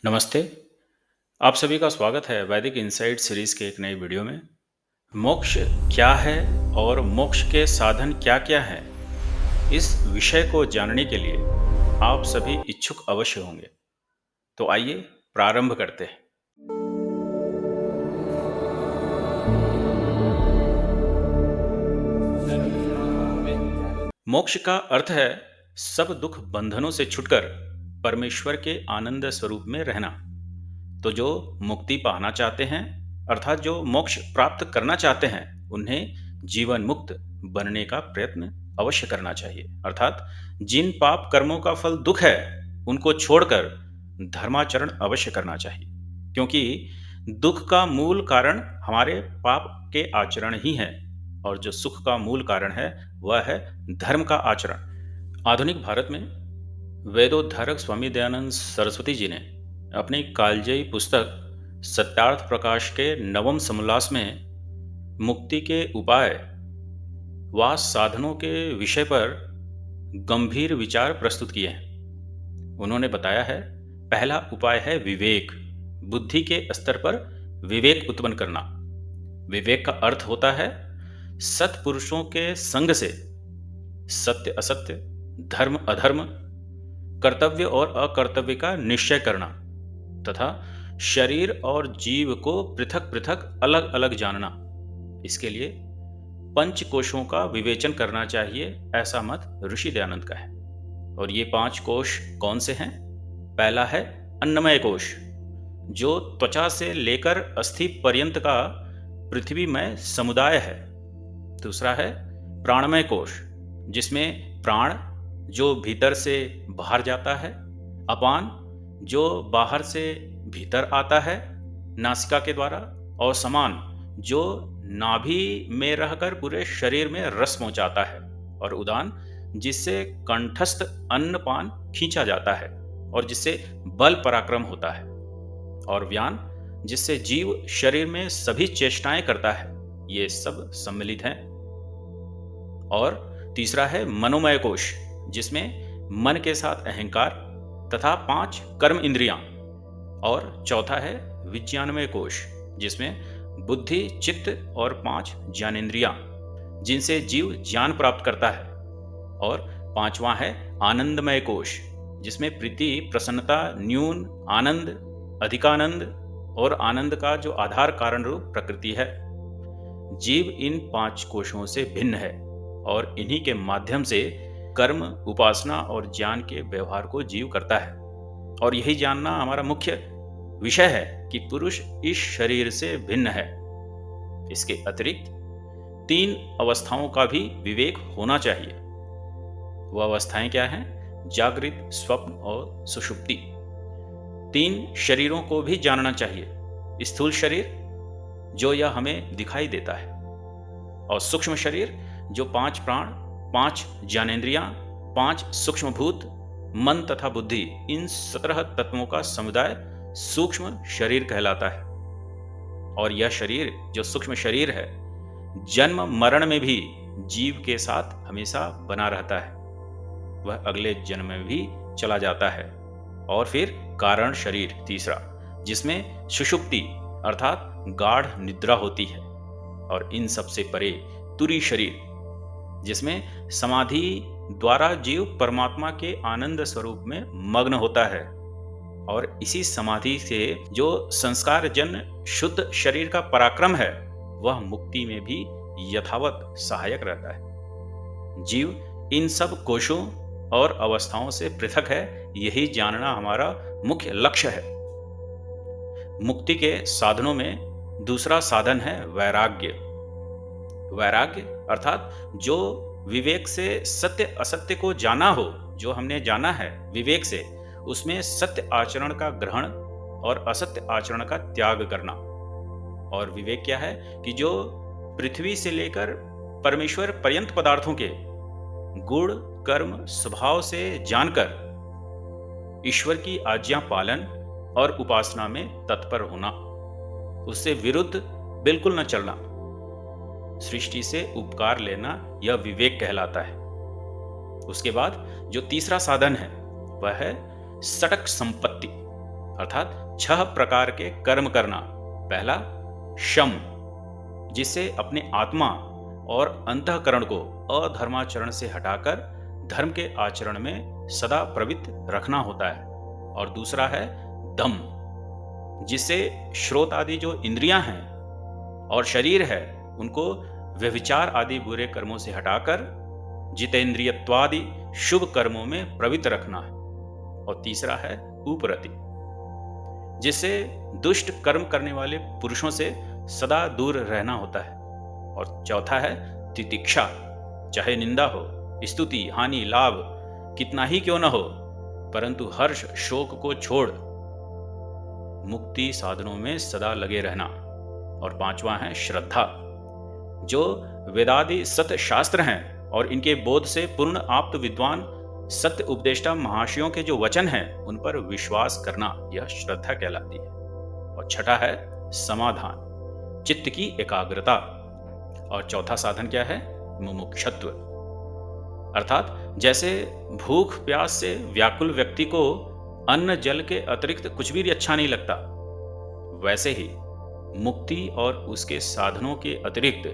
नमस्ते। आप सभी का स्वागत है वैदिक इनसाइट सीरीज के एक नई वीडियो में। मोक्ष क्या है और मोक्ष के साधन क्या-क्या हैं? इस विषय को जानने के लिए आप सभी इच्छुक अवश्य होंगे। तो आइए प्रारंभ करते हैं। मोक्ष का अर्थ है सब दुख बंधनों से छुटकर परमेश्वर के आनंद स्वरूप में रहना। तो जो मुक्ति पाना चाहते हैं अर्थात जो मोक्ष प्राप्त करना चाहते हैं उन्हें जीवन मुक्त बनने का प्रयत्न अवश्य करना चाहिए। अर्थात जिन पाप कर्मों का फल दुख है उनको छोड़कर धर्माचरण अवश्य करना चाहिए, क्योंकि दुख का मूल कारण हमारे पाप के आचरण ही है और जो सुख का मूल कारण है वह है धर्म का आचरण। आधुनिक भारत में वेदोद्धारक स्वामी दयानंद सरस्वती जी ने अपनी कालजयी पुस्तक सत्यार्थ प्रकाश के नवम समोल्लास में मुक्ति के उपाय व साधनों के विषय पर गंभीर विचार प्रस्तुत किए हैं। उन्होंने बताया है, पहला उपाय है विवेक। बुद्धि के स्तर पर विवेक उत्पन्न करना। विवेक का अर्थ होता है सत्पुरुषों के संग से सत्य असत्य, धर्म अधर्म, कर्तव्य और अकर्तव्य का निश्चय करना तथा शरीर और जीव को पृथक पृथक अलग अलग जानना। इसके लिए पंच कोशों का विवेचन करना चाहिए, ऐसा मत ऋषि दयानंद का है। और ये 5 कोश कौन से हैं? पहला है अन्नमय कोश, जो त्वचा से लेकर अस्थि पर्यंत का पृथ्वीमय समुदाय है। दूसरा है प्राणमय कोश, जिसमें प्राण जो भीतर से बाहर जाता है, अपान जो बाहर से भीतर आता है नासिका के द्वारा, और समान जो नाभि में रहकर पूरे शरीर में रस पहुंचाता है, और उदान जिससे कंठस्थ अन्नपान खींचा जाता है और जिससे बल पराक्रम होता है, और व्यान जिससे जीव शरीर में सभी चेष्टाएं करता है। ये सब सम्मिलित हैं। और तीसरा है मनोमय कोश, जिसमें मन के साथ अहंकार तथा 5 कर्म इंद्रियां। और चौथा है विज्ञानमय कोश, जिसमें बुद्धि, चित्त और 5 ज्ञानेंद्रियां, जिनसे जीव ज्ञान प्राप्त करता है। और पांचवा है आनंदमय कोश, जिसमें प्रीति, प्रसन्नता, न्यून आनंद, अधिकानंद और आनंद का जो आधार कारण रूप प्रकृति है। जीव इन 5 कोशों से भिन्न है और इन्हीं के माध्यम से कर्म, उपासना और ज्ञान के व्यवहार को जीव करता है। और यही जानना हमारा मुख्य विषय है कि पुरुष इस शरीर से भिन्न है। इसके अतिरिक्त 3 अवस्थाओं का भी विवेक होना चाहिए। वह अवस्थाएं क्या हैं? जागृत, स्वप्न और सुषुप्ति। 3 शरीरों को भी जानना चाहिए। स्थूल शरीर जो यह हमें दिखाई देता है, और सूक्ष्म शरीर जो 5 प्राण, 5 ज्ञानेंद्रियां, 5 सूक्ष्म भूत, मन तथा बुद्धि, इन 17 तत्वों का समुदाय सूक्ष्म शरीर कहलाता है। और यह शरीर जो सूक्ष्म शरीर है, जन्म मरण में भी जीव के साथ हमेशा बना रहता है। वह अगले जन्म में भी चला जाता है। और फिर कारण शरीर तीसरा, जिसमें सुषुप्ति अर्थात गाढ़ निद्रा होती है। और इन सबसे परे तुरी शरीर, जिसमें समाधि द्वारा जीव परमात्मा के आनंद स्वरूप में मग्न होता है। और इसी समाधि से जो संस्कार जन शुद्ध शरीर का पराक्रम है, वह मुक्ति में भी यथावत सहायक रहता है। जीव इन सब कोशों और अवस्थाओं से पृथक है, यही जानना हमारा मुख्य लक्ष्य है। मुक्ति के साधनों में दूसरा साधन है वैराग्य। वैराग्य अर्थात जो विवेक से सत्य असत्य को जाना हो, जो हमने जाना है विवेक से, उसमें सत्य आचरण का ग्रहण और असत्य आचरण का त्याग करना। और विवेक क्या है कि जो पृथ्वी से लेकर परमेश्वर पर्यंत पदार्थों के गुण, कर्म, स्वभाव से जानकर ईश्वर की आज्ञा पालन और उपासना में तत्पर होना, उससे विरुद्ध बिल्कुल न चलना, सृष्टि से उपकार लेना, यह विवेक कहलाता है। उसके बाद जो तीसरा साधन है वह है सटक संपत्ति अर्थात 6 प्रकार के कर्म करना। पहला शम, जिससे अपने आत्मा और अंतःकरण को अधर्माचरण से हटाकर धर्म के आचरण में सदा प्रवृत्त रखना होता है। और दूसरा है दम, जिससे श्रोत आदि जो इंद्रियां हैं और शरीर है उनको व्यभिचार आदि बुरे कर्मों से हटाकर जितेंद्रियत्वादि शुभ कर्मों में प्रवृत्त रखना है। और तीसरा है उपरति, जिससे दुष्ट कर्म करने वाले पुरुषों से सदा दूर रहना होता है। और चौथा है तितिक्षा, चाहे निंदा हो, स्तुति, हानि, लाभ कितना ही क्यों न हो, परंतु हर्ष शोक को छोड़ मुक्ति साधनों में सदा लगे रहना। और पांचवा है श्रद्धा, जो वेदादि सत्य शास्त्र हैं और इनके बोध से पूर्ण आप्त विद्वान सत्य उपदेष्टा महाशयों के जो वचन हैं उन पर विश्वास करना, यह श्रद्धा कहलाती है। और छठा है समाधान, चित्त की एकाग्रता। और चौथा साधन क्या है? मुमुक्षत्व, अर्थात जैसे भूख प्यास से व्याकुल व्यक्ति को अन्न जल के अतिरिक्त कुछ भी अच्छा नहीं लगता, वैसे ही मुक्ति और उसके साधनों के अतिरिक्त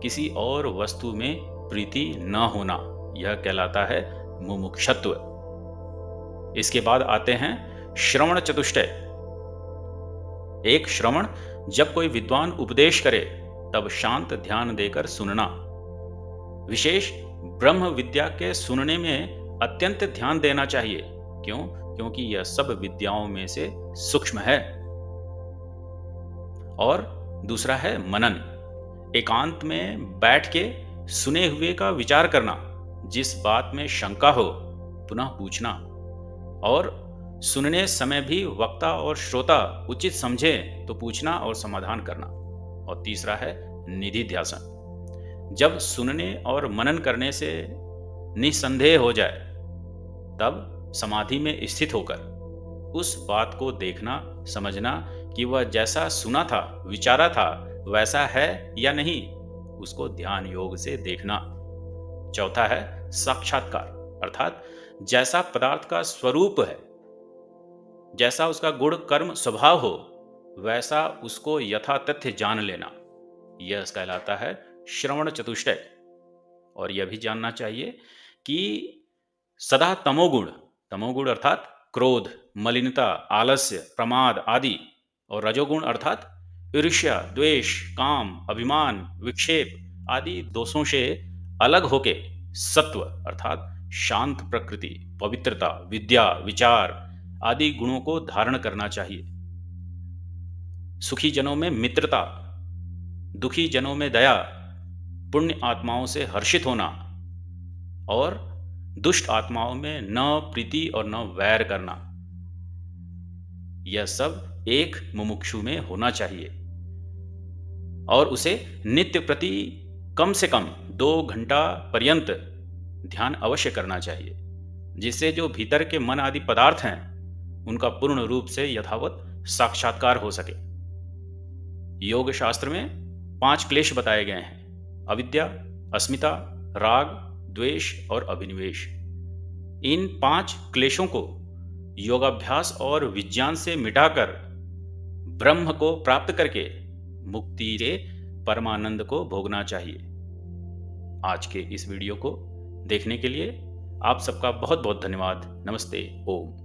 किसी और वस्तु में प्रीति न होना, यह कहलाता है मुमुक्षत्व। इसके बाद आते हैं श्रवण चतुष्टय। एक श्रवण, जब कोई विद्वान उपदेश करे तब शांत ध्यान देकर सुनना। विशेष ब्रह्म विद्या के सुनने में अत्यंत ध्यान देना चाहिए। क्यों? क्योंकि यह सब विद्याओं में से सूक्ष्म है। और दूसरा है मनन, एकांत में बैठ के सुने हुए का विचार करना, जिस बात में शंका हो पुनः पूछना, और सुनने समय भी वक्ता और श्रोता उचित समझे तो पूछना और समाधान करना। और तीसरा है निधिध्यासन, जब सुनने और मनन करने से निसंदेह हो जाए तब समाधि में स्थित होकर उस बात को देखना, समझना कि वह जैसा सुना था, विचारा था, वैसा है या नहीं, उसको ध्यान योग से देखना। चौथा है साक्षात्कार, अर्थात जैसा पदार्थ का स्वरूप है, जैसा उसका गुण कर्म स्वभाव हो, वैसा उसको यथातथ्य जान लेना, यह कहलाता है श्रवण चतुष्टय। और यह भी जानना चाहिए कि सदा तमोगुण अर्थात क्रोध, मलिनता, आलस्य, प्रमाद आदि, और रजोगुण अर्थात ईर्ष्या, द्वेष, काम, अभिमान, विक्षेप आदि दोषों से अलग होके सत्व अर्थात शांत प्रकृति, पवित्रता, विद्या, विचार आदि गुणों को धारण करना चाहिए। सुखी जनों में मित्रता, दुखी जनों में दया, पुण्य आत्माओं से हर्षित होना, और दुष्ट आत्माओं में न प्रीति और न वैर करना, यह सब एक मुमुक्षु में होना चाहिए। और उसे नित्य प्रति कम से कम 2 घंटा पर्यंत ध्यान अवश्य करना चाहिए, जिससे जो भीतर के मन आदि पदार्थ हैं उनका पूर्ण रूप से यथावत साक्षात्कार हो सके। योग शास्त्र में 5 क्लेश बताए गए हैं: अविद्या, अस्मिता, राग, द्वेष और अभिनिवेश। इन 5 क्लेशों को योगाभ्यास और विज्ञान से मिटाकर ब्रह्म को प्राप्त करके मुक्ति के परमानंद को भोगना चाहिए। आज के इस वीडियो को देखने के लिए आप सबका बहुत बहुत धन्यवाद। नमस्ते। ओम।